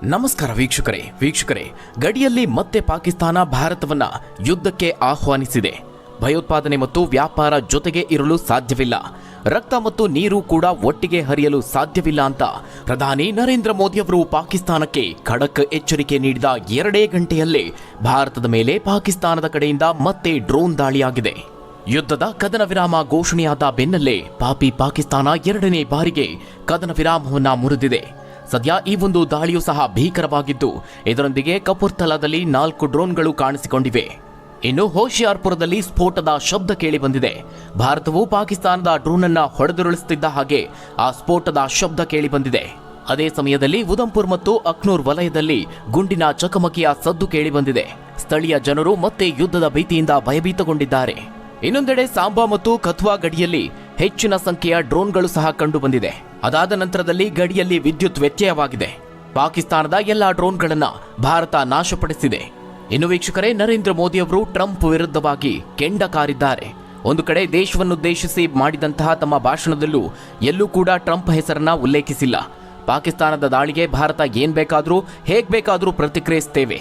ನಮಸ್ಕಾರ ವೀಕ್ಷಕರೇ, ಗಡಿಯಲ್ಲಿ ಮತ್ತೆ ಪಾಕಿಸ್ತಾನ ಭಾರತವನ್ನ ಯುದ್ಧಕ್ಕೆ ಆಹ್ವಾನಿಸಿದೆ. ಭಯೋತ್ಪಾದನೆ ಮತ್ತು ವ್ಯಾಪಾರ ಜೊತೆಗೆ ಇರಲು ಸಾಧ್ಯವಿಲ್ಲ, ರಕ್ತ ಮತ್ತು ನೀರು ಕೂಡ ಒಟ್ಟಿಗೆ ಹರಿಯಲು ಸಾಧ್ಯವಿಲ್ಲ ಅಂತ ಪ್ರಧಾನಿ ನರೇಂದ್ರ ಮೋದಿ ಅವರು ಪಾಕಿಸ್ತಾನಕ್ಕೆ ಖಡಕ್ ಎಚ್ಚರಿಕೆ ನೀಡಿದ 2 ಗಂಟೆಯಲ್ಲೇ ಭಾರತದ ಮೇಲೆ ಪಾಕಿಸ್ತಾನದ ಕಡೆಯಿಂದ ಮತ್ತೆ ಡ್ರೋನ್ ದಾಳಿಯಾಗಿದೆ. ಯುದ್ಧದ ಕದನ ವಿರಾಮ ಘೋಷಣೆಯಾದ ಬೆನ್ನಲ್ಲೇ ಪಾಕಿಸ್ತಾನ 2ನೇ ಬಾರಿಗೆ ಕದನ ವಿರಾಮವನ್ನ ಮುರಿದಿದೆ. ಸದ್ಯ ಈ ಒಂದು ದಾಳಿಯೂ ಸಹ ಭೀಕರವಾಗಿದ್ದು, ಇದರೊಂದಿಗೆ ಕಪೂರ್ತಲಾದಲ್ಲಿ 4 ಡ್ರೋನ್ಗಳು ಕಾಣಿಸಿಕೊಂಡಿವೆ. ಇನ್ನು ಹೋಶಿಯಾರ್ಪುರದಲ್ಲಿ ಸ್ಫೋಟದ ಶಬ್ದ ಕೇಳಿ ಬಂದಿದೆ. ಭಾರತವು ಪಾಕಿಸ್ತಾನದ ಡ್ರೋನ್ ಅನ್ನ ಹೊಡೆದುರುಳಿಸುತ್ತಿದ್ದ ಹಾಗೆ ಆ ಸ್ಫೋಟದ ಶಬ್ದ ಕೇಳಿ ಬಂದಿದೆ. ಅದೇ ಸಮಯದಲ್ಲಿ ಉಧಂಪುರ್ ಮತ್ತು ಅಖ್ನೂರ್ ವಲಯದಲ್ಲಿ ಗುಂಡಿನ ಚಕಮಕಿಯ ಸದ್ದು ಕೇಳಿ ಬಂದಿದೆ. ಸ್ಥಳೀಯ ಜನರು ಮತ್ತೆ ಯುದ್ಧದ ಭೀತಿಯಿಂದ ಭಯಭೀತಗೊಂಡಿದ್ದಾರೆ. ಇನ್ನೊಂದೆಡೆ ಸಾಂಬಾ ಮತ್ತು ಕಥುವಾ ಗಡಿಯಲ್ಲಿ ಹೆಚ್ಚಿನ ಸಂಖ್ಯೆಯ ಡ್ರೋನ್ಗಳು ಸಹ ಕಂಡು ಬಂದಿದೆ. ಅದಾದ ನಂತರದಲ್ಲಿ ಗಡಿಯಲ್ಲಿ ವಿದ್ಯುತ್ ವ್ಯತ್ಯಯವಾಗಿದೆ. ಪಾಕಿಸ್ತಾನದ ಎಲ್ಲಾ ಡ್ರೋನ್ಗಳನ್ನ ಭಾರತ ನಾಶಪಡಿಸಿದೆ. ಇನ್ನು ವೀಕ್ಷಕರೇ, ನರೇಂದ್ರ ಮೋದಿ ಅವರು ಟ್ರಂಪ್ ವಿರುದ್ಧವಾಗಿ ಕೆಂಡ ಕಾರಿದ್ದಾರೆ. ಒಂದು ಕಡೆ ದೇಶವನ್ನುದ್ದೇಶಿಸಿ ಮಾಡಿದಂತಹ ತಮ್ಮ ಭಾಷಣದಲ್ಲೂ ಎಲ್ಲೂ ಕೂಡ ಟ್ರಂಪ್ ಹೆಸರನ್ನ ಉಲ್ಲೇಖಿಸಿಲ್ಲ. ಪಾಕಿಸ್ತಾನದ ದಾಳಿಗೆ ಭಾರತ ಏನ್ ಬೇಕಾದ್ರೂ ಹೇಗ್ ಬೇಕಾದ್ರೂ ಪ್ರತಿಕ್ರಿಯಿಸುತ್ತೇವೆ,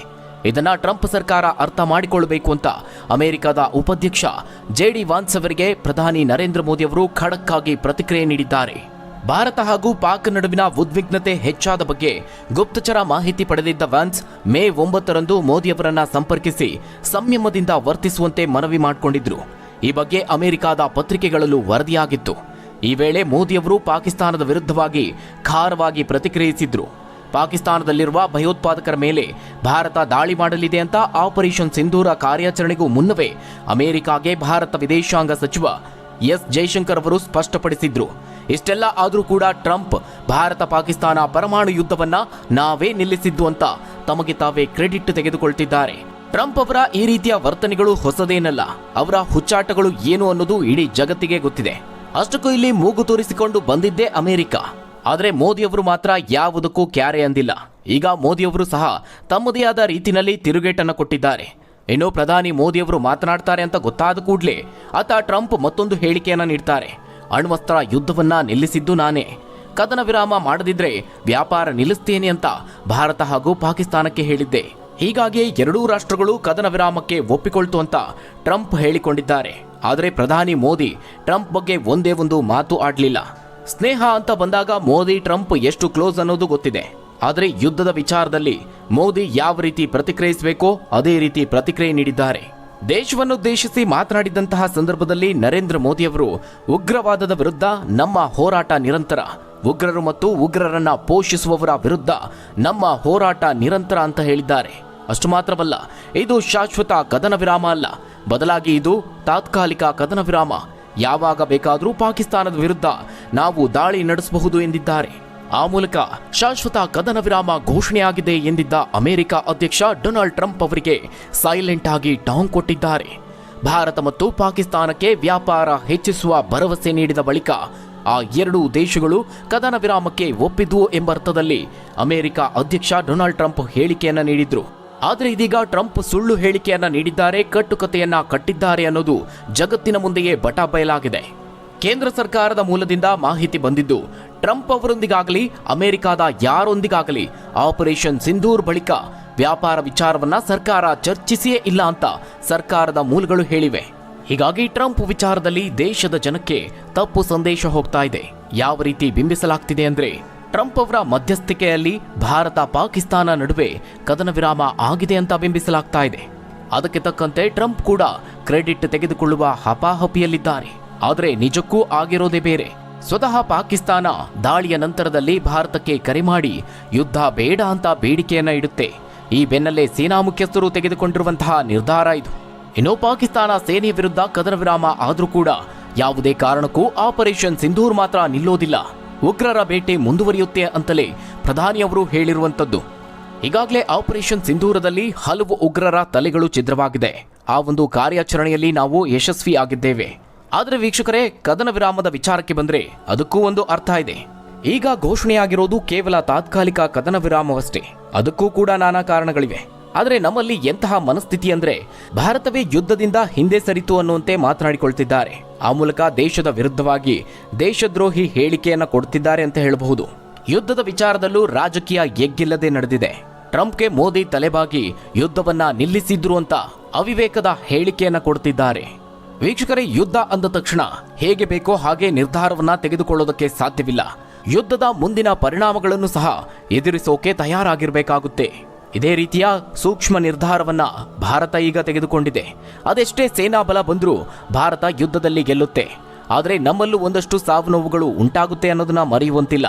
ಇದನ್ನ ಟ್ರಂಪ್ ಸರ್ಕಾರ ಅರ್ಥ ಮಾಡಿಕೊಳ್ಳಬೇಕು ಅಂತ ಅಮೆರಿಕದ ಉಪಾಧ್ಯಕ್ಷ JD ವಾನ್ಸ್ ಅವರಿಗೆ ಪ್ರಧಾನಿ ನರೇಂದ್ರ ಮೋದಿ ಅವರು ಖಡಕ್ ಆಗಿ ಪ್ರತಿಕ್ರಿಯೆ ನೀಡಿದ್ದಾರೆ. ಭಾರತ ಹಾಗೂ ಪಾಕ್ ನಡುವಿನ ಉದ್ವಿಗ್ನತೆ ಹೆಚ್ಚಾದ ಬಗ್ಗೆ ಗುಪ್ತಚರ ಮಾಹಿತಿ ಪಡೆದಿದ್ದ ವಾನ್ಸ್ ಮೇ 9ರಂದು ಮೋದಿ ಅವರನ್ನ ಸಂಪರ್ಕಿಸಿ ಸಂಯಮದಿಂದ ವರ್ತಿಸುವಂತೆ ಮನವಿ ಮಾಡಿಕೊಂಡಿದ್ರು. ಈ ಬಗ್ಗೆ ಅಮೆರಿಕದ ಪತ್ರಿಕೆಗಳಲ್ಲೂ ವರದಿಯಾಗಿತ್ತು. ಈ ವೇಳೆ ಮೋದಿ ಅವರು ಪಾಕಿಸ್ತಾನದ ವಿರುದ್ಧವಾಗಿ ಖಾರವಾಗಿ ಪ್ರತಿಕ್ರಿಯಿಸಿದ್ರು. ಪಾಕಿಸ್ತಾನದಲ್ಲಿರುವ ಭಯೋತ್ಪಾದಕರ ಮೇಲೆ ಭಾರತ ದಾಳಿ ಮಾಡಲಿದೆ ಅಂತ ಆಪರೇಷನ್ ಸಿಂಧೂರ ಕಾರ್ಯಾಚರಣೆಗೂ ಮುನ್ನವೇ ಅಮೆರಿಕಾಗೆ ಭಾರತ ವಿದೇಶಾಂಗ ಸಚಿವ ಎಸ್ ಜೈಶಂಕರ್ ಅವರು ಸ್ಪಷ್ಟಪಡಿಸಿದ್ರು. ಇಷ್ಟೆಲ್ಲ ಆದರೂ ಕೂಡ ಟ್ರಂಪ್ ಭಾರತ ಪಾಕಿಸ್ತಾನ ಪರಮಾಣು ಯುದ್ಧವನ್ನ ನಾವೇ ನಿಲ್ಲಿಸಿದ್ದು ಅಂತ ತಮಗೆ ತಾವೇ ಕ್ರೆಡಿಟ್ ತೆಗೆದುಕೊಳ್ತಿದ್ದಾರೆ. ಟ್ರಂಪ್ ಅವರ ಈ ರೀತಿಯ ವರ್ತನೆಗಳು ಹೊಸದೇನಲ್ಲ. ಅವರ ಹುಚ್ಚಾಟಗಳು ಏನು ಅನ್ನೋದು ಇಡೀ ಜಗತ್ತಿಗೆ ಗೊತ್ತಿದೆ. ಅಷ್ಟಕ್ಕೂ ಇಲ್ಲಿ ಮೂಗು ತೋರಿಸಿಕೊಂಡು ಬಂದಿದ್ದೇ ಅಮೆರಿಕ. ಆದರೆ ಮೋದಿಯವರು ಮಾತ್ರ ಯಾವುದಕ್ಕೂ ಕ್ಯಾರೆ ಅಂದಿಲ್ಲ. ಈಗ ಮೋದಿಯವರು ಸಹ ತಮ್ಮದೇ ಆದ ರೀತಿಯಲ್ಲಿ ತಿರುಗೇಟನ್ನು ಕೊಟ್ಟಿದ್ದಾರೆ. ಇನ್ನು ಪ್ರಧಾನಿ ಮೋದಿಯವರು ಮಾತನಾಡ್ತಾರೆ ಅಂತ ಗೊತ್ತಾದ ಕೂಡಲೇ ಆತ ಟ್ರಂಪ್ ಮತ್ತೊಂದು ಹೇಳಿಕೆಯನ್ನ ನೀಡ್ತಾರೆ. ಅಣ್ವಸ್ತ್ರ ಯುದ್ಧವನ್ನ ನಿಲ್ಲಿಸಿದ್ದು ನಾನೇ, ಕದನ ವಿರಾಮ ಮಾಡದಿದ್ರೆ ವ್ಯಾಪಾರ ನಿಲ್ಲಿಸ್ತೇನೆ ಅಂತ ಭಾರತ ಹಾಗೂ ಪಾಕಿಸ್ತಾನಕ್ಕೆ ಹೇಳಿದ್ದೆ. ಹೀಗಾಗಿ ಎರಡೂ ರಾಷ್ಟ್ರಗಳು ಕದನ ವಿರಾಮಕ್ಕೆ ಒಪ್ಪಿಕೊಳ್ತು ಅಂತ ಟ್ರಂಪ್ ಹೇಳಿಕೊಂಡಿದ್ದಾರೆ. ಆದರೆ ಪ್ರಧಾನಿ ಮೋದಿ ಟ್ರಂಪ್ ಬಗ್ಗೆ ಒಂದೇ ಒಂದು ಮಾತು ಆಡಲಿಲ್ಲ. ಸ್ನೇಹ ಅಂತ ಬಂದಾಗ ಮೋದಿ ಟ್ರಂಪ್ ಎಷ್ಟು ಕ್ಲೋಸ್ ಅನ್ನೋದು ಗೊತ್ತಿದೆ. ಆದರೆ ಯುದ್ಧದ ವಿಚಾರದಲ್ಲಿ ಮೋದಿ ಯಾವ ರೀತಿ ಪ್ರತಿಕ್ರಿಯಿಸಬೇಕೋ ಅದೇ ರೀತಿ ಪ್ರತಿಕ್ರಿಯೆ ನೀಡಿದ್ದಾರೆ. ದೇಶವನ್ನುದ್ದೇಶಿಸಿ ಮಾತನಾಡಿದಂತಹ ಸಂದರ್ಭದಲ್ಲಿ ನರೇಂದ್ರ ಮೋದಿ ಅವರು ಉಗ್ರವಾದದ ವಿರುದ್ಧ ನಮ್ಮ ಹೋರಾಟ ನಿರಂತರ, ಉಗ್ರರು ಮತ್ತು ಉಗ್ರರನ್ನ ಪೋಷಿಸುವವರ ವಿರುದ್ಧ ನಮ್ಮ ಹೋರಾಟ ನಿರಂತರ ಅಂತ ಹೇಳಿದ್ದಾರೆ. ಅಷ್ಟು ಮಾತ್ರವಲ್ಲ, ಇದು ಶಾಶ್ವತ ಕದನ ವಿರಾಮ ಅಲ್ಲ, ಬದಲಾಗಿ ಇದು ತಾತ್ಕಾಲಿಕ ಕದನ ವಿರಾಮ. ಯಾವಾಗ ಬೇಕಾದರೂ ಪಾಕಿಸ್ತಾನದ ವಿರುದ್ಧ ನಾವು ದಾಳಿ ನಡೆಸಬಹುದು ಎಂದಿದ್ದಾರೆ. ಆ ಮೂಲಕ ಶಾಶ್ವತ ಕದನ ವಿರಾಮ ಘೋಷಣೆಯಾಗಿದೆ ಎಂದಿದ್ದ ಅಮೆರಿಕ ಅಧ್ಯಕ್ಷ ಡೊನಾಲ್ಡ್ ಟ್ರಂಪ್ ಅವರಿಗೆ ಸೈಲೆಂಟ್ ಆಗಿ ಟಾಂಗ್ ಕೊಟ್ಟಿದ್ದಾರೆ. ಭಾರತ ಮತ್ತು ಪಾಕಿಸ್ತಾನಕ್ಕೆ ವ್ಯಾಪಾರ ಹೆಚ್ಚಿಸುವ ಭರವಸೆ ನೀಡಿದ ಬಳಿಕ ಆ ಎರಡೂ ದೇಶಗಳು ಕದನ ವಿರಾಮಕ್ಕೆ ಒಪ್ಪಿದ್ವು ಎಂಬರ್ಥದಲ್ಲಿ ಅಮೆರಿಕ ಅಧ್ಯಕ್ಷ ಡೊನಾಲ್ಡ್ ಟ್ರಂಪ್ ಹೇಳಿಕೆಯನ್ನ ನೀಡಿದ್ರು. ಆದರೆ ಇದೀಗ ಟ್ರಂಪ್ ಸುಳ್ಳು ಹೇಳಿಕೆಯನ್ನ ನೀಡಿದ್ದಾರೆ, ಕಟ್ಟುಕತೆಯನ್ನ ಕಟ್ಟಿದ್ದಾರೆ ಅನ್ನೋದು ಜಗತ್ತಿನ ಮುಂದೆಯೇ ಬಟಾ ಬಯಲಾಗಿದೆ. ಕೇಂದ್ರ ಸರ್ಕಾರದ ಮೂಲದಿಂದ ಮಾಹಿತಿ ಬಂದಿದ್ದು, ಟ್ರಂಪ್ ಅವರೊಂದಿಗಾಗಲಿ ಅಮೆರಿಕದ ಯಾರೊಂದಿಗಾಗಲಿ ಆಪರೇಷನ್ ಸಿಂಧೂರ್ ಬಳಿಕ ವ್ಯಾಪಾರ ವಿಚಾರವನ್ನ ಸರ್ಕಾರ ಚರ್ಚಿಸಿಯೇ ಇಲ್ಲ ಅಂತ ಸರ್ಕಾರದ ಮೂಲಗಳು ಹೇಳಿವೆ. ಹೀಗಾಗಿ ಟ್ರಂಪ್ ವಿಚಾರದಲ್ಲಿ ದೇಶದ ಜನಕ್ಕೆ ತಪ್ಪು ಸಂದೇಶ ಹೋಗ್ತಾ ಇದೆ. ಯಾವ ರೀತಿ ಬಿಂಬಿಸಲಾಗ್ತಿದೆ ಅಂದ್ರೆ, ಟ್ರಂಪ್ ಅವರ ಮಧ್ಯಸ್ಥಿಕೆಯಲ್ಲಿ ಭಾರತ ಪಾಕಿಸ್ತಾನ ನಡುವೆ ಕದನ ವಿರಾಮ ಆಗಿದೆ ಅಂತ ಬಿಂಬಿಸಲಾಗ್ತಾ ಇದೆ. ಅದಕ್ಕೆ ತಕ್ಕಂತೆ ಟ್ರಂಪ್ ಕೂಡ ಕ್ರೆಡಿಟ್ ತೆಗೆದುಕೊಳ್ಳುವ ಹಪಾಹಪಿಯಲ್ಲಿದ್ದಾರೆ. ಆದರೆ ನಿಜಕ್ಕೂ ಆಗಿರೋದೇ ಬೇರೆ. ಸ್ವತಃ ಪಾಕಿಸ್ತಾನ ದಾಳಿಯ ನಂತರದಲ್ಲಿ ಭಾರತಕ್ಕೆ ಕರೆ ಮಾಡಿ ಯುದ್ಧ ಬೇಡ ಅಂತ ಬೇಡಿಕೆಯನ್ನ ಇಡುತ್ತೆ. ಈ ಬೆನ್ನಲ್ಲೇ ಸೇನಾ ಮುಖ್ಯಸ್ಥರು ತೆಗೆದುಕೊಂಡಿರುವಂತಹ ನಿರ್ಧಾರ ಇದು. ಇನ್ನು ಪಾಕಿಸ್ತಾನ ಸೇನೆಯ ವಿರುದ್ಧ ಕದನ ವಿರಾಮ ಆದರೂ ಕೂಡ ಯಾವುದೇ ಕಾರಣಕ್ಕೂ ಆಪರೇಷನ್ ಸಿಂಧೂರ್ ಮಾತ್ರ ನಿಲ್ಲೋದಿಲ್ಲ, ಉಗ್ರರ ಬೇಟೆ ಮುಂದುವರಿಯುತ್ತೆ ಅಂತಲೇ ಪ್ರಧಾನಿಯವರು ಹೇಳಿರುವಂತದ್ದು. ಈಗಾಗಲೇ ಆಪರೇಷನ್ ಸಿಂಧೂರದಲ್ಲಿ ಹಲವು ಉಗ್ರರ ತಲೆಗಳು ಛಿದ್ರವಾಗಿದೆ. ಆ ಒಂದು ಕಾರ್ಯಾಚರಣೆಯಲ್ಲಿ ನಾವು ಯಶಸ್ವಿಯಾಗಿದ್ದೇವೆ. ಆದರೆ ವೀಕ್ಷಕರೇ, ಕದನ ವಿರಾಮದ ವಿಚಾರಕ್ಕೆ ಬಂದ್ರೆ ಅದಕ್ಕೂ ಒಂದು ಅರ್ಥ ಇದೆ. ಈಗ ಘೋಷಣೆಯಾಗಿರೋದು ಕೇವಲ ತಾತ್ಕಾಲಿಕ ಕದನ ವಿರಾಮವಷ್ಟೇ. ಅದಕ್ಕೂ ಕೂಡ ನಾನಾ ಕಾರಣಗಳಿವೆ. ಆದರೆ ನಮ್ಮಲ್ಲಿ ಎಂತಹ ಮನಸ್ಥಿತಿ ಅಂದ್ರೆ, ಭಾರತವೇ ಯುದ್ಧದಿಂದ ಹಿಂದೆ ಸರಿತು ಅನ್ನುವಂತೆ ಮಾತನಾಡಿಕೊಳ್ತಿದ್ದಾರೆ. ಆ ಮೂಲಕ ದೇಶದ ವಿರುದ್ಧವಾಗಿ ದೇಶದ್ರೋಹಿ ಹೇಳಿಕೆಯನ್ನ ಕೊಡ್ತಿದ್ದಾರೆ ಅಂತ ಹೇಳಬಹುದು. ಯುದ್ಧದ ವಿಚಾರದಲ್ಲೂ ರಾಜಕೀಯ ಎಗ್ಗಿಲ್ಲದೆ ನಡೆದಿದೆ. ಟ್ರಂಪ್ಗೆ ಮೋದಿ ತಲೆಬಾಗಿ ಯುದ್ಧವನ್ನ ನಿಲ್ಲಿಸಿದ್ರು ಅಂತ ಅವಿವೇಕದ ಹೇಳಿಕೆಯನ್ನ ಕೊಡ್ತಿದ್ದಾರೆ. ವೀಕ್ಷಕರೇ, ಯುದ್ಧ ಅಂದ ತಕ್ಷಣ ಹೇಗೆ ಬೇಕೋ ಹಾಗೆ ನಿರ್ಧಾರವನ್ನ ತೆಗೆದುಕೊಳ್ಳೋದಕ್ಕೆ ಸಾಧ್ಯವಿಲ್ಲ. ಯುದ್ಧದ ಮುಂದಿನ ಪರಿಣಾಮಗಳನ್ನು ಸಹ ಎದುರಿಸೋಕೆ ತಯಾರಾಗಿರಬೇಕಾಗುತ್ತೆ. ಇದೇ ರೀತಿಯ ಸೂಕ್ಷ್ಮ ನಿರ್ಧಾರವನ್ನ ಭಾರತ ಈಗ ತೆಗೆದುಕೊಂಡಿದೆ. ಅದೆಷ್ಟೇ ಸೇನಾ ಬಲ ಬಂದರೂ ಭಾರತ ಯುದ್ಧದಲ್ಲಿ ಗೆಲ್ಲುತ್ತೆ. ಆದರೆ ನಮ್ಮಲ್ಲೂ ಒಂದಷ್ಟು ಸಾವು ನೋವುಗಳು ಉಂಟಾಗುತ್ತೆ ಅನ್ನೋದನ್ನ ಮರೆಯುವಂತಿಲ್ಲ.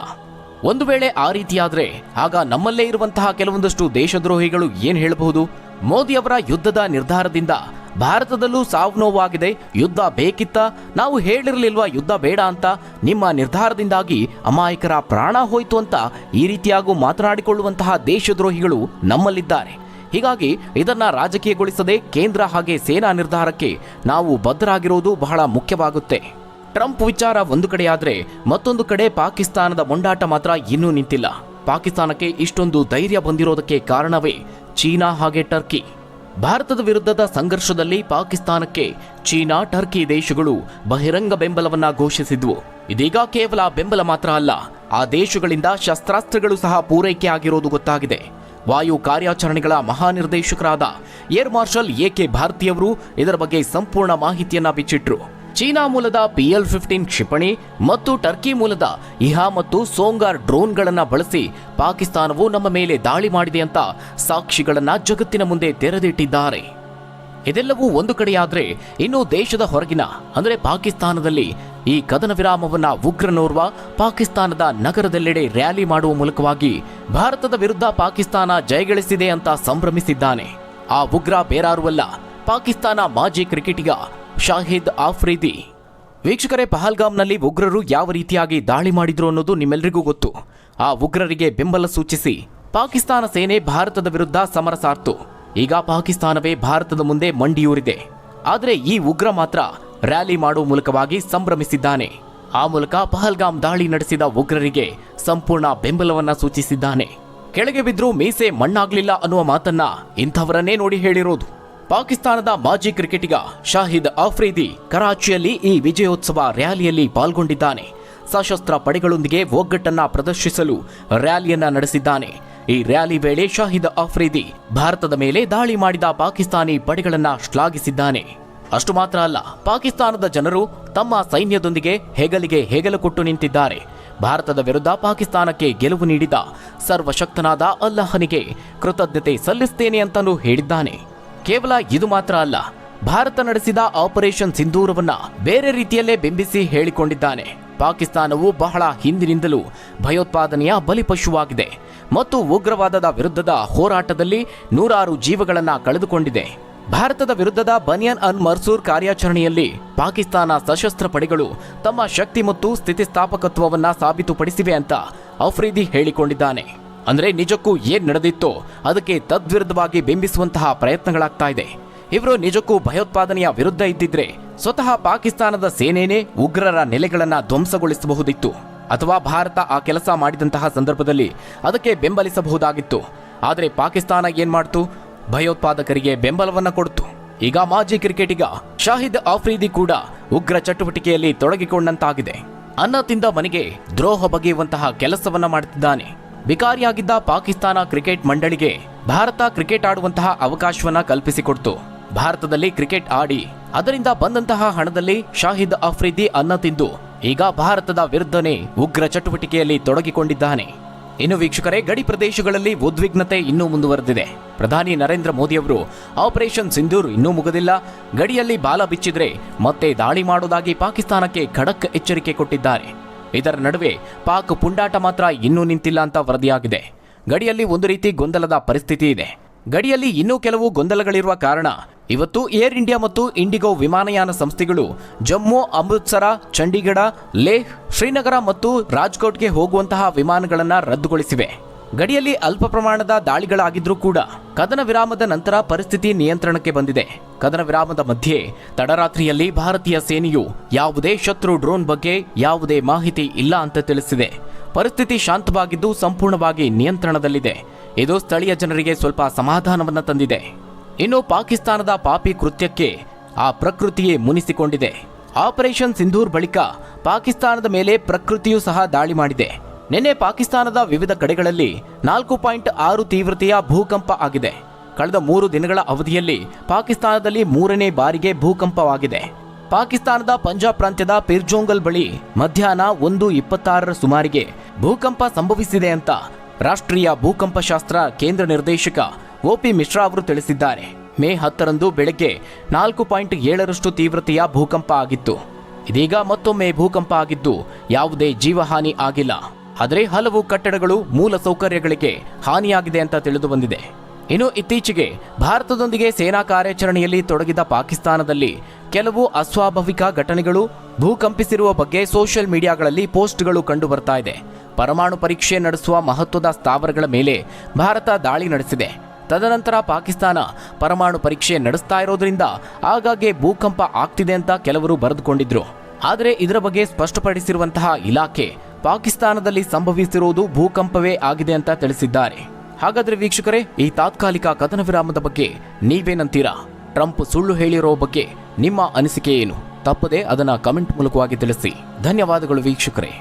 ಒಂದು ವೇಳೆ ಆ ರೀತಿಯಾದ್ರೆ ಆಗ ನಮ್ಮಲ್ಲೇ ಇರುವಂತಹ ಕೆಲವೊಂದಷ್ಟು ದೇಶದ್ರೋಹಿಗಳು ಏನ್ ಹೇಳಬಹುದು? ಮೋದಿ ಅವರ ಯುದ್ಧದ ನಿರ್ಧಾರದಿಂದ ಭಾರತದಲ್ಲೂ ಸಾವು ನೋವಾಗಿದೆ, ಯುದ್ಧ ಬೇಕಿತ್ತ, ನಾವು ಹೇಳಿರಲಿಲ್ವಾ ಯುದ್ಧ ಬೇಡ ಅಂತ, ನಿಮ್ಮ ನಿರ್ಧಾರದಿಂದಾಗಿ ಅಮಾಯಕರ ಪ್ರಾಣ ಹೋಯ್ತು ಅಂತ ಈ ರೀತಿಯಾಗೂ ಮಾತನಾಡಿಕೊಳ್ಳುವಂತಹ ದೇಶದ್ರೋಹಿಗಳು ನಮ್ಮಲ್ಲಿದ್ದಾರೆ. ಹೀಗಾಗಿ ಇದನ್ನ ರಾಜಕೀಯಗೊಳಿಸದೆ ಕೇಂದ್ರ ಹಾಗೆ ಸೇನಾ ನಿರ್ಧಾರಕ್ಕೆ ನಾವು ಬದ್ಧರಾಗಿರೋದು ಬಹಳ ಮುಖ್ಯವಾಗುತ್ತೆ. ಟ್ರಂಪ್ ವಿಚಾರ ಒಂದು ಕಡೆಯಾದ್ರೆ ಮತ್ತೊಂದು ಕಡೆ ಪಾಕಿಸ್ತಾನದ ಮೊಂಡಾಟ ಮಾತ್ರ ಇನ್ನೂ ನಿಂತಿಲ್ಲ. ಪಾಕಿಸ್ತಾನಕ್ಕೆ ಇಷ್ಟೊಂದು ಧೈರ್ಯ ಬಂದಿರೋದಕ್ಕೆ ಕಾರಣವೇ ಚೀನಾ ಹಾಗೆ ಟರ್ಕಿ. ಭಾರತದ ವಿರುದ್ಧದ ಸಂಘರ್ಷದಲ್ಲಿ ಪಾಕಿಸ್ತಾನಕ್ಕೆ ಚೀನಾ, ಟರ್ಕಿ ದೇಶಗಳು ಬಹಿರಂಗ ಬೆಂಬಲವನ್ನ ಘೋಷಿಸಿದ್ವು. ಇದೀಗ ಕೇವಲ ಬೆಂಬಲ ಮಾತ್ರ ಅಲ್ಲ, ಆ ದೇಶಗಳಿಂದ ಶಸ್ತ್ರಾಸ್ತ್ರಗಳು ಸಹ ಪೂರೈಕೆ ಆಗಿರೋದು ಗೊತ್ತಾಗಿದೆ. ವಾಯು ಕಾರ್ಯಾಚರಣೆಗಳ ಮಹಾನಿರ್ದೇಶಕರಾದ ಏರ್ ಮಾರ್ಷಲ್ ಎಕೆ ಭಾರತಿಯವರು ಇದರ ಬಗ್ಗೆ ಸಂಪೂರ್ಣ ಮಾಹಿತಿಯನ್ನ ಬಿಚ್ಚಿಟ್ರು. ಚೀನಾ ಮೂಲದ PL-15 ಕ್ಷಿಪಣಿ ಮತ್ತು ಟರ್ಕಿ ಮೂಲದ ಇಹಾ ಮತ್ತು ಸೋಂಗಾರ್ ಡ್ರೋನ್ಗಳನ್ನು ಬಳಸಿ ಪಾಕಿಸ್ತಾನವು ನಮ್ಮ ಮೇಲೆ ದಾಳಿ ಮಾಡಿದೆ ಅಂತ ಸಾಕ್ಷಿಗಳನ್ನ ಜಗತ್ತಿನ ಮುಂದೆ ತೆರೆದಿಟ್ಟಿದ್ದಾರೆ. ಇದೆಲ್ಲವೂ ಒಂದು ಕಡೆಯಾದ್ರೆ ಇನ್ನು ದೇಶದ ಹೊರಗಿನ ಅಂದರೆ ಪಾಕಿಸ್ತಾನದಲ್ಲಿ ಈ ಕದನ ವಿರಾಮವನ್ನ ಉಗ್ರನೋರ್ವ ಪಾಕಿಸ್ತಾನದ ನಗರದೆಲ್ಲೆಡೆ ರ್ಯಾಲಿ ಮಾಡುವ ಮೂಲಕವಾಗಿ ಭಾರತದ ವಿರುದ್ಧ ಪಾಕಿಸ್ತಾನ ಜಯಗಳಿಸಿದೆ ಅಂತ ಸಂಭ್ರಮಿಸಿದ್ದಾನೆ. ಆ ಉಗ್ರ ಬೇರಾರುವಲ್ಲ, ಪಾಕಿಸ್ತಾನ ಮಾಜಿ ಕ್ರಿಕೆಟಿಗ ಶಾಹಿದ್ ಆಫ್ರಿದಿ. ವೀಕ್ಷಕರೇ, ಪಹಲ್ಗಾಮ್ನಲ್ಲಿ ಉಗ್ರರು ಯಾವ ರೀತಿಯಾಗಿ ದಾಳಿ ಮಾಡಿದ್ರು ಅನ್ನೋದು ನಿಮ್ಮೆಲ್ಲರಿಗೂ ಗೊತ್ತು. ಆ ಉಗ್ರರಿಗೆ ಬೆಂಬಲ ಸೂಚಿಸಿ ಪಾಕಿಸ್ತಾನ ಸೇನೆ ಭಾರತದ ವಿರುದ್ಧ ಸಮರ ಸಾರ್ತು. ಈಗ ಪಾಕಿಸ್ತಾನವೇ ಭಾರತದ ಮುಂದೆ ಮಂಡಿಯೂರಿದೆ. ಆದರೆ ಈ ಉಗ್ರ ಮಾತ್ರ ರ್ಯಾಲಿ ಮಾಡುವ ಮೂಲಕವಾಗಿ ಸಂಭ್ರಮಿಸಿದ್ದಾನೆ. ಆ ಮೂಲಕ ಪಹಲ್ಗಾಮ್ ದಾಳಿ ನಡೆಸಿದ ಉಗ್ರರಿಗೆ ಸಂಪೂರ್ಣ ಬೆಂಬಲವನ್ನ ಸೂಚಿಸಿದ್ದಾನೆ. ಕೆಳಗೆ ಬಿದ್ರೂ ಮೀಸೆ ಮಣ್ಣಾಗ್ಲಿಲ್ಲ ಅನ್ನುವ ಮಾತನ್ನ ಇಂಥವರನ್ನೇ ನೋಡಿ ಹೇಳಿರೋದು. ಪಾಕಿಸ್ತಾನದ ಮಾಜಿ ಕ್ರಿಕೆಟಿಗ ಶಾಹಿದ್ ಆಫ್ರಿದಿ ಕರಾಚಿಯಲ್ಲಿ ಈ ವಿಜಯೋತ್ಸವ ರ್ಯಾಲಿಯಲ್ಲಿ ಪಾಲ್ಗೊಂಡಿದ್ದಾನೆ. ಸಶಸ್ತ್ರ ಪಡೆಗಳೊಂದಿಗೆ ಒಗ್ಗಟ್ಟನ್ನ ಪ್ರದರ್ಶಿಸಲು ರ್ಯಾಲಿಯನ್ನ ನಡೆಸಿದ್ದಾನೆ. ಈ ರ್ಯಾಲಿ ವೇಳೆ ಶಾಹಿದ್ ಆಫ್ರಿದಿ ಭಾರತದ ಮೇಲೆ ದಾಳಿ ಮಾಡಿದ ಪಾಕಿಸ್ತಾನಿ ಪಡೆಗಳನ್ನ ಶ್ಲಾಘಿಸಿದ್ದಾನೆ. ಅಷ್ಟು ಮಾತ್ರ ಅಲ್ಲ, ಪಾಕಿಸ್ತಾನದ ಜನರು ತಮ್ಮ ಸೈನ್ಯದೊಂದಿಗೆ ಹೆಗಲಿಗೆ ಹೆಗಲು ಕೊಟ್ಟು ನಿಂತಿದ್ದಾರೆ. ಭಾರತದ ವಿರುದ್ಧ ಪಾಕಿಸ್ತಾನಕ್ಕೆ ಗೆಲುವು ನೀಡಿದ ಸರ್ವಶಕ್ತನಾದ ಅಲ್ಲಾಹನಿಗೆ ಕೃತಜ್ಞತೆ ಸಲ್ಲಿಸುತ್ತೇನೆ ಅಂತಲೂ ಹೇಳಿದ್ದಾನೆ. ಕೇವಲ ಇದು ಮಾತ್ರ ಅಲ್ಲ, ಭಾರತ ನಡೆಸಿದ ಆಪರೇಷನ್ ಸಿಂಧೂರವನ್ನ ಬೇರೆ ರೀತಿಯಲ್ಲೇ ಬಿಂಬಿಸಿ ಹೇಳಿಕೊಂಡಿದ್ದಾನೆ. ಪಾಕಿಸ್ತಾನವು ಬಹಳ ಹಿಂದಿನಿಂದಲೂ ಭಯೋತ್ಪಾದನೆಯ ಬಲಿಪಶುವಾಗಿದೆ ಮತ್ತು ಉಗ್ರವಾದದ ವಿರುದ್ಧದ ಹೋರಾಟದಲ್ಲಿ ನೂರಾರು ಜೀವಗಳನ್ನ ಕಳೆದುಕೊಂಡಿದೆ. ಭಾರತದ ವಿರುದ್ಧದ ಬನಿಯನ್ ಅನ್ ಮರ್ಸೂರ್ ಕಾರ್ಯಾಚರಣೆಯಲ್ಲಿ ಪಾಕಿಸ್ತಾನ ಸಶಸ್ತ್ರ ಪಡೆಗಳು ತಮ್ಮ ಶಕ್ತಿ ಮತ್ತು ಸ್ಥಿತಿಸ್ಥಾಪಕತ್ವವನ್ನ ಸಾಬೀತುಪಡಿಸಿವೆ ಅಂತ ಅಫ್ರಿದಿ ಹೇಳಿಕೊಂಡಿದ್ದಾನೆ. ಅಂದ್ರೆ ನಿಜಕ್ಕೂ ಏನ್ ನಡೆದಿತ್ತೋ ಅದಕ್ಕೆ ತದ್ವಿರುದ್ಧವಾಗಿ ಬಿಂಬಿಸುವಂತಹ ಪ್ರಯತ್ನಗಳಾಗ್ತಾ ಇದೆ. ಇವರು ನಿಜಕ್ಕೂ ಭಯೋತ್ಪಾದನೆಯ ವಿರುದ್ಧ ಇದ್ದಿದ್ರೆ ಸ್ವತಃ ಪಾಕಿಸ್ತಾನದ ಸೇನೆನೇ ಉಗ್ರರ ನೆಲೆಗಳನ್ನ ಧ್ವಂಸಗೊಳಿಸಬಹುದಿತ್ತು, ಅಥವಾ ಭಾರತ ಆ ಕೆಲಸ ಮಾಡಿದಂತಹ ಸಂದರ್ಭದಲ್ಲಿ ಅದಕ್ಕೆ ಬೆಂಬಲಿಸಬಹುದಾಗಿತ್ತು. ಆದರೆ ಪಾಕಿಸ್ತಾನ ಏನ್ ಮಾಡ್ತು? ಭಯೋತ್ಪಾದಕರಿಗೆ ಬೆಂಬಲವನ್ನ ಕೊಡ್ತು. ಈಗ ಮಾಜಿ ಕ್ರಿಕೆಟಿಗ ಶಾಹಿದ್ ಆಫ್ರಿದಿ ಕೂಡ ಉಗ್ರ ಚಟುವಟಿಕೆಯಲ್ಲಿ ತೊಡಗಿಕೊಂಡಂತಾಗಿದೆ. ಅನ್ನ ತಿಂದ ಮನೆಗೆ ದ್ರೋಹ ಬಗೆಯುವಂತಹ ಕೆಲಸವನ್ನ ಮಾಡುತ್ತಿದ್ದಾನೆ. ವಿಕಾರಿಯಾಗಿದ್ದ ಪಾಕಿಸ್ತಾನ ಕ್ರಿಕೆಟ್ ಮಂಡಳಿಗೆ ಭಾರತ ಕ್ರಿಕೆಟ್ ಆಡುವಂತಹ ಅವಕಾಶವನ್ನ ಕಲ್ಪಿಸಿಕೊಡ್ತು. ಭಾರತದಲ್ಲಿ ಕ್ರಿಕೆಟ್ ಆಡಿ ಅದರಿಂದ ಬಂದಂತಹ ಹಣದಲ್ಲಿ ಶಾಹಿದ್ ಆಫ್ರಿದಿ ಅನ್ನ ತಿಂದು ಈಗ ಭಾರತದ ವಿರುದ್ಧನೇ ಉಗ್ರ ಚಟುವಟಿಕೆಯಲ್ಲಿ ತೊಡಗಿಕೊಂಡಿದ್ದಾನೆ. ಇನ್ನು ವೀಕ್ಷಕರೇ, ಗಡಿ ಪ್ರದೇಶಗಳಲ್ಲಿ ಉದ್ವಿಗ್ನತೆ ಇನ್ನೂ ಮುಂದುವರೆದಿದೆ. ಪ್ರಧಾನಿ ನರೇಂದ್ರ ಮೋದಿ ಅವರು ಆಪರೇಷನ್ ಸಿಂಧೂರ್ ಇನ್ನೂ ಮುಗಿದಿಲ್ಲ, ಗಡಿಯಲ್ಲಿ ಬಾಲ ಬಿಚ್ಚಿದ್ರೆ ಮತ್ತೆ ದಾಳಿ ಮಾಡೋದಾಗಿ ಪಾಕಿಸ್ತಾನಕ್ಕೆ ಖಡಕ್ ಎಚ್ಚರಿಕೆ ಕೊಟ್ಟಿದ್ದಾರೆ. ಇದರ ನಡುವೆ ಪಾಕ್ ಪುಂಡಾಟ ಮಾತ್ರ ಇನ್ನೂ ನಿಂತಿಲ್ಲ ಅಂತ ವರದಿಯಾಗಿದೆ. ಗಡಿಯಲ್ಲಿ ಒಂದು ರೀತಿ ಗೊಂದಲದ ಪರಿಸ್ಥಿತಿ ಇದೆ. ಗಡಿಯಲ್ಲಿ ಇನ್ನೂ ಕೆಲವು ಗೊಂದಲಗಳಿರುವ ಕಾರಣ ಇವತ್ತು ಏರ್ ಇಂಡಿಯಾ ಮತ್ತು ಇಂಡಿಗೋ ವಿಮಾನಯಾನ ಸಂಸ್ಥೆಗಳು ಜಮ್ಮು, ಅಮೃತ್ಸರ, ಚಂಡೀಗಢ, ಲೇಹ್, ಶ್ರೀನಗರ ಮತ್ತು ರಾಜ್ಕೋಟ್ಗೆ ಹೋಗುವಂತಹ ವಿಮಾನಗಳನ್ನು ರದ್ದುಗೊಳಿಸಿವೆ. ಗಡಿಯಲ್ಲಿ ಅಲ್ಪ ಪ್ರಮಾಣದ ದಾಳಿಗಳಾಗಿದ್ರೂ ಕೂಡ ಕದನ ವಿರಾಮದ ನಂತರ ಪರಿಸ್ಥಿತಿ ನಿಯಂತ್ರಣಕ್ಕೆ ಬಂದಿದೆ. ಕದನ ವಿರಾಮದ ಮಧ್ಯೆ ತಡರಾತ್ರಿಯಲ್ಲಿ ಭಾರತೀಯ ಸೇನೆಯು ಯಾವುದೇ ಶತ್ರು ಡ್ರೋನ್ ಬಗ್ಗೆ ಯಾವುದೇ ಮಾಹಿತಿ ಇಲ್ಲ ಅಂತ ತಿಳಿಸಿದೆ. ಪರಿಸ್ಥಿತಿ ಶಾಂತವಾಗಿದ್ದು ಸಂಪೂರ್ಣವಾಗಿ ನಿಯಂತ್ರಣದಲ್ಲಿದೆ. ಇದು ಸ್ಥಳೀಯ ಜನರಿಗೆ ಸ್ವಲ್ಪ ಸಮಾಧಾನವನ್ನ ತಂದಿದೆ. ಇನ್ನು ಪಾಕಿಸ್ತಾನದ ಪಾಪಿ ಕೃತ್ಯಕ್ಕೆ ಆ ಪ್ರಕೃತಿಯೇ ಮುನಿಸಿಕೊಂಡಿದೆ. ಆಪರೇಷನ್ ಸಿಂಧೂರ್ ಬಳಿಕ ಪಾಕಿಸ್ತಾನದ ಮೇಲೆ ಪ್ರಕೃತಿಯೂ ಸಹ ದಾಳಿ ಮಾಡಿದೆ. ನಿನ್ನೆ ಪಾಕಿಸ್ತಾನದ ವಿವಿಧ ಕಡೆಗಳಲ್ಲಿ 4.6 ತೀವ್ರತೆಯ ಭೂಕಂಪ ಆಗಿದೆ. ಕಳೆದ 3 ದಿನಗಳ ಅವಧಿಯಲ್ಲಿ ಪಾಕಿಸ್ತಾನದಲ್ಲಿ 3ನೇ ಬಾರಿಗೆ ಭೂಕಂಪವಾಗಿದೆ. ಪಾಕಿಸ್ತಾನದ ಪಂಜಾಬ್ ಪ್ರಾಂತ್ಯದ ಪಿರ್ಜೋಂಗಲ್ ಬಳಿ ಮಧ್ಯಾಹ್ನ 1:26 ಸುಮಾರಿಗೆ ಭೂಕಂಪ ಸಂಭವಿಸಿದೆ ಅಂತ ರಾಷ್ಟ್ರೀಯ ಭೂಕಂಪಶಾಸ್ತ್ರ ಕೇಂದ್ರ ನಿರ್ದೇಶಕ ಒಪಿ ಮಿಶ್ರಾ ಅವರು ತಿಳಿಸಿದ್ದಾರೆ. ಮೇ 10ರಂದು ಬೆಳಗ್ಗೆ 4.7ರಷ್ಟು ತೀವ್ರತೆಯ ಭೂಕಂಪ ಆಗಿತ್ತು. ಇದೀಗ ಮತ್ತೊಮ್ಮೆ ಭೂಕಂಪ ಆಗಿದ್ದು ಯಾವುದೇ ಜೀವಹಾನಿ ಆಗಿಲ್ಲ. ಆದರೆ ಹಲವು ಕಟ್ಟಡಗಳು ಮೂಲ ಸೌಕರ್ಯಗಳಿಗೆ ಹಾನಿಯಾಗಿದೆ ಅಂತ ತಿಳಿದು ಬಂದಿದೆ. ಇನ್ನು ಇತ್ತೀಚೆಗೆ ಭಾರತದೊಂದಿಗೆ ಸೇನಾ ಕಾರ್ಯಾಚರಣೆಯಲ್ಲಿ ತೊಡಗಿದ ಪಾಕಿಸ್ತಾನದಲ್ಲಿ ಕೆಲವು ಅಸ್ವಾಭಾವಿಕ ಘಟನೆಗಳು ಭೂಕಂಪಿಸಿರುವ ಬಗ್ಗೆ ಸೋಷಿಯಲ್ ಮೀಡಿಯಾಗಳಲ್ಲಿ ಪೋಸ್ಟ್ಗಳು ಕಂಡು ಬರ್ತಾ ಇದೆ. ಪರಮಾಣು ಪರೀಕ್ಷೆ ನಡೆಸುವ ಮಹತ್ವದ ಸ್ಥಾವರಗಳ ಮೇಲೆ ಭಾರತ ದಾಳಿ ನಡೆಸಿದೆ. ತದನಂತರ ಪಾಕಿಸ್ತಾನ ಪರಮಾಣು ಪರೀಕ್ಷೆ ನಡೆಸ್ತಾ ಇರೋದ್ರಿಂದ ಆಗಾಗ್ಗೆ ಭೂಕಂಪ ಆಗ್ತಿದೆ ಅಂತ ಕೆಲವರು ಬರೆದುಕೊಂಡಿದ್ರು. ಆದರೆ ಇದರ ಬಗ್ಗೆ ಸ್ಪಷ್ಟಪಡಿಸಿರುವಂತಹ ಇಲಾಖೆ ಪಾಕಿಸ್ತಾನದಲ್ಲಿ ಸಂಭವಿಸಿರುವುದು ಭೂಕಂಪವೇ ಆಗಿದೆ ಅಂತ ತಿಳಿಸಿದ್ದಾರೆ. ಹಾಗಾದ್ರೆ ವೀಕ್ಷಕರೇ, ಈ ತಾತ್ಕಾಲಿಕ ಕದನ ವಿರಾಮದ ಬಗ್ಗೆ ನೀವೇನಂತೀರಾ? ಟ್ರಂಪ್ ಸುಳ್ಳು ಹೇಳಿರೋ ಬಗ್ಗೆ ನಿಮ್ಮ ಅನಿಸಿಕೆ ಏನು? ತಪ್ಪದೆ ಅದನ್ನ ಕಮೆಂಟ್ ಮೂಲಕವಾಗಿ ತಿಳಿಸಿ. ಧನ್ಯವಾದಗಳು ವೀಕ್ಷಕರೇ.